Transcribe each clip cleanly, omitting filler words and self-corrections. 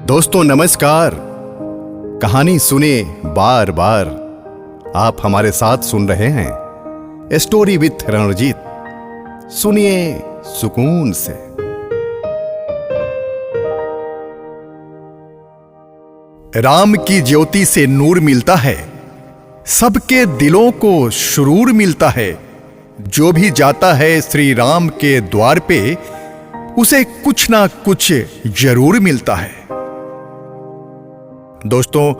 दोस्तों नमस्कार। कहानी सुने बार बार आप हमारे साथ सुन रहे हैं स्टोरी विथ रणजीत। सुनिए सुकून से। राम की ज्योति से नूर मिलता है, सबके दिलों को सुरूर मिलता है। जो भी जाता है श्री राम के द्वार पे, उसे कुछ ना कुछ जरूर मिलता है। दोस्तों,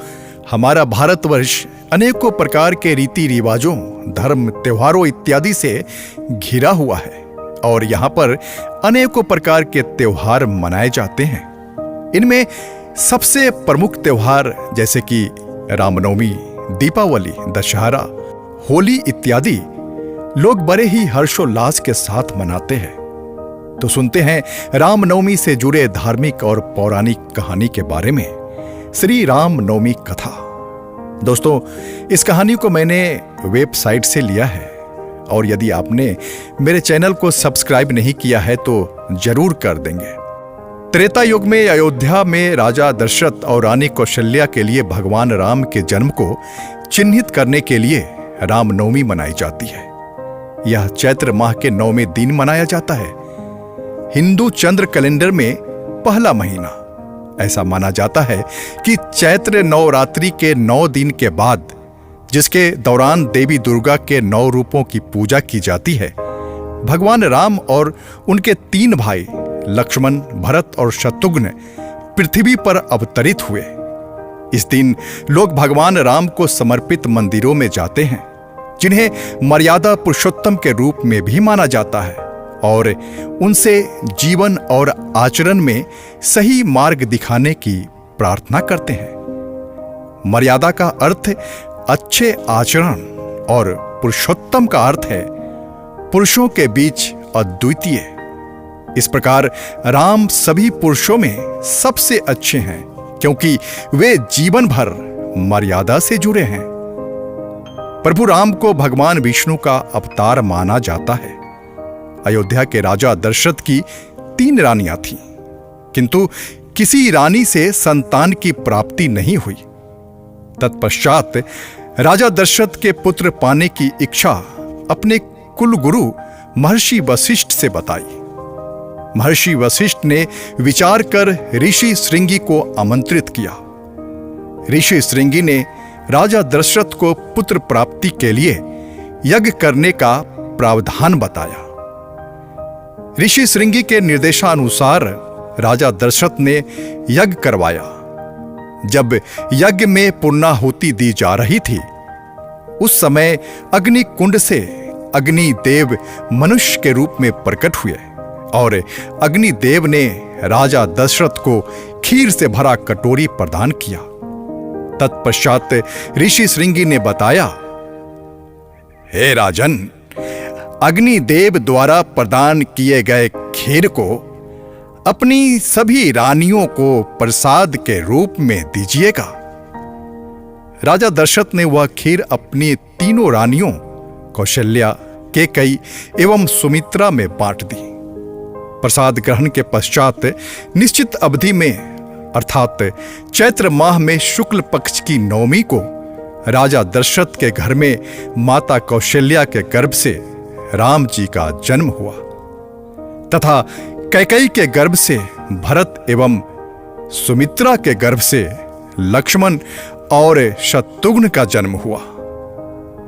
हमारा भारतवर्ष अनेकों प्रकार के रीति रिवाजों, धर्म, त्योहारों इत्यादि से घिरा हुआ है और यहाँ पर अनेकों प्रकार के त्योहार मनाए जाते हैं। इनमें सबसे प्रमुख त्योहार जैसे कि रामनवमी, दीपावली, दशहरा, होली इत्यादि लोग बड़े ही हर्षोल्लास के साथ मनाते हैं। तो सुनते हैं रामनवमी से जुड़े धार्मिक और पौराणिक कहानी के बारे में, श्री राम नवमी कथा। दोस्तों, इस कहानी को मैंने वेबसाइट से लिया है और यदि आपने मेरे चैनल को सब्सक्राइब नहीं किया है तो जरूर कर देंगे। त्रेता युग में अयोध्या में राजा दशरथ और रानी कौशल्या के लिए भगवान राम के जन्म को चिन्हित करने के लिए रामनवमी मनाई जाती है। यह चैत्र माह के 9वें दिन मनाया जाता है। हिंदू चंद्र कैलेंडर में पहला महीना। ऐसा माना जाता है कि चैत्र नवरात्रि के 9 दिन के बाद, जिसके दौरान देवी दुर्गा के 9 रूपों की पूजा की जाती है, भगवान राम और उनके 3 भाई लक्ष्मण, भरत और शत्रुघ्न पृथ्वी पर अवतरित हुए। इस दिन लोग भगवान राम को समर्पित मंदिरों में जाते हैं, जिन्हें मर्यादा पुरुषोत्तम के रूप में भी माना जाता है, और उनसे जीवन और आचरण में सही मार्ग दिखाने की प्रार्थना करते हैं। मर्यादा का अर्थ अच्छे आचरण और पुरुषोत्तम का अर्थ है पुरुषों के बीच अद्वितीय। इस प्रकार राम सभी पुरुषों में सबसे अच्छे हैं, क्योंकि वे जीवन भर मर्यादा से जुड़े हैं। प्रभु राम को भगवान विष्णु का अवतार माना जाता है। अयोध्या के राजा दशरथ की 3 रानियां थीं, किंतु किसी रानी से संतान की प्राप्ति नहीं हुई। तत्पश्चात राजा दशरथ के पुत्र पाने की इच्छा अपने कुल गुरु महर्षि वशिष्ठ से बताई। महर्षि वशिष्ठ ने विचार कर ऋषि श्रृंगी को आमंत्रित किया। ऋषि श्रृंगी ने राजा दशरथ को पुत्र प्राप्ति के लिए यज्ञ करने का प्रावधान बताया। ऋषि श्रृंगी के निर्देशानुसार राजा दशरथ ने यज्ञ करवाया। जब यज्ञ में पूर्णाहुति दी जा रही थी, उस समय अग्नि कुंड से अग्नि देव मनुष्य के रूप में प्रकट हुए और अग्नि देव ने राजा दशरथ को खीर से भरा कटोरी प्रदान किया। तत्पश्चात ऋषि श्रृंगी ने बताया, हे राजन, अग्निदेव द्वारा प्रदान किए गए खीर को अपनी सभी रानियों को प्रसाद के रूप में दीजिएगा। राजा दशरथ ने वह खीर अपनी 3 रानियों कौशल्या, कैकेयी एवं सुमित्रा में बांट दी। प्रसाद ग्रहण के पश्चात निश्चित अवधि में, अर्थात चैत्र माह में शुक्ल पक्ष की नवमी को, राजा दशरथ के घर में माता कौशल्या के गर्भ से राम जी का जन्म हुआ तथा कैकेयी के गर्भ से भरत एवं सुमित्रा के गर्भ से लक्ष्मण और शत्रुघ्न का जन्म हुआ।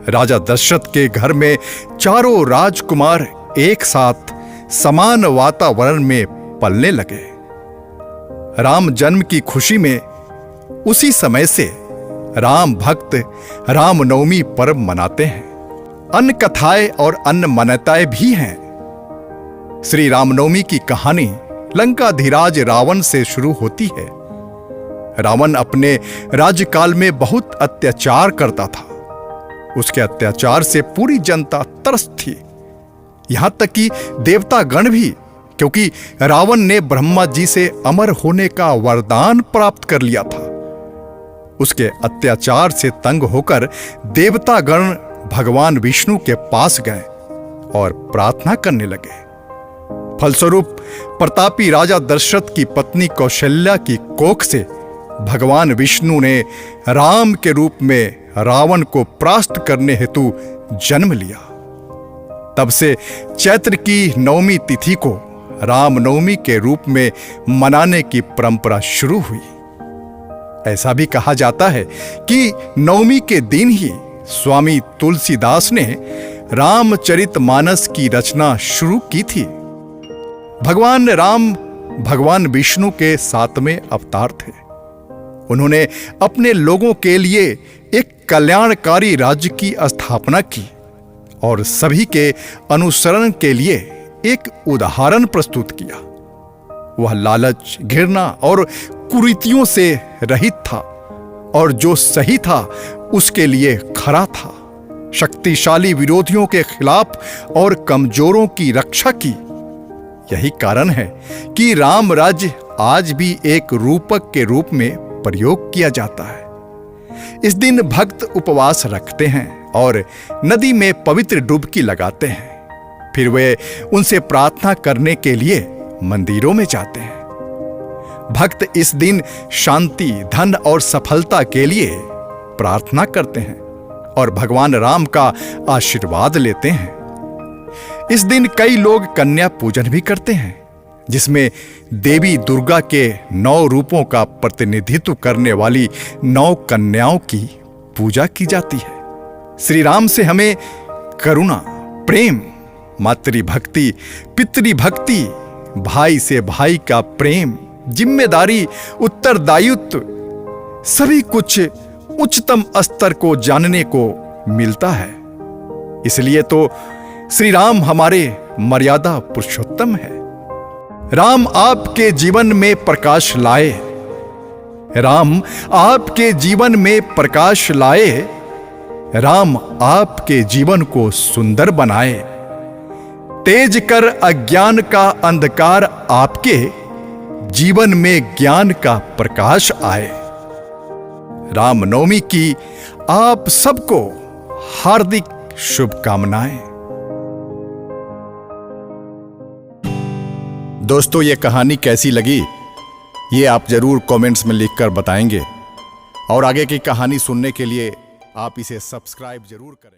राजा दशरथ के घर में 4 राजकुमार एक साथ समान वातावरण में पलने लगे। राम जन्म की खुशी में उसी समय से राम भक्त रामनवमी पर्व मनाते हैं। अन्य कथाएं और अन्य मान्यताएं भी हैं। श्री रामनवमी की कहानी लंकाधिराज रावण से शुरू होती है। रावण अपने राज्यकाल में बहुत अत्याचार करता था। उसके अत्याचार से पूरी जनता त्रस्त थी, यहां तक कि देवता गण भी, क्योंकि रावण ने ब्रह्मा जी से अमर होने का वरदान प्राप्त कर लिया था। उसके अत्याचार से तंग होकर देवता गण भगवान विष्णु के पास गए और प्रार्थना करने लगे। फलस्वरूप प्रतापी राजा दशरथ की पत्नी कौशल्या की कोख से भगवान विष्णु ने राम के रूप में रावण को परास्त करने हेतु जन्म लिया। तब से चैत्र की नवमी तिथि को रामनवमी के रूप में मनाने की परंपरा शुरू हुई। ऐसा भी कहा जाता है कि नवमी के दिन ही स्वामी तुलसीदास ने रामचरितमानस की रचना शुरू की थी। भगवान राम भगवान विष्णु के 7वें अवतार थे। उन्होंने अपने लोगों के लिए एक कल्याणकारी राज्य की स्थापना की और सभी के अनुसरण के लिए एक उदाहरण प्रस्तुत किया। वह लालच, घृणा और कुरीतियों से रहित था और जो सही था उसके लिए खरा था। शक्तिशाली विरोधियों के खिलाफ और कमजोरों की रक्षा की। यही कारण है कि राम राज्य आज भी एक रूपक के रूप में प्रयोग किया जाता है। इस दिन भक्त उपवास रखते हैं और नदी में पवित्र डुबकी लगाते हैं। फिर वे उनसे प्रार्थना करने के लिए मंदिरों में जाते हैं। भक्त इस दिन शांति, धन और सफलता के लिए प्रार्थना करते हैं और भगवान राम का आशीर्वाद लेते हैं। इस दिन कई लोग कन्या पूजन भी करते हैं, जिसमें देवी दुर्गा के 9 रूपों का प्रतिनिधित्व करने वाली 9 कन्याओं की पूजा की जाती है। श्री राम से हमें करुणा, प्रेम, मातृभक्ति, पितृभक्ति, भाई से भाई का प्रेम, जिम्मेदारी, उत्तरदायित्व, सभी कुछ उच्चतम स्तर को जानने को मिलता है। इसलिए तो श्री राम हमारे मर्यादा पुरुषोत्तम है। राम आपके जीवन में प्रकाश लाए। राम आपके जीवन में प्रकाश लाए। राम आपके जीवन को सुंदर बनाए। तेज कर अज्ञान का अंधकार आपके जीवन में ज्ञान का प्रकाश आए। रामनवमी की आप सबको हार्दिक शुभकामनाएं। दोस्तों, ये कहानी कैसी लगी ये आप जरूर कमेंट्स में लिखकर बताएंगे और आगे की कहानी सुनने के लिए आप इसे सब्सक्राइब जरूर करें।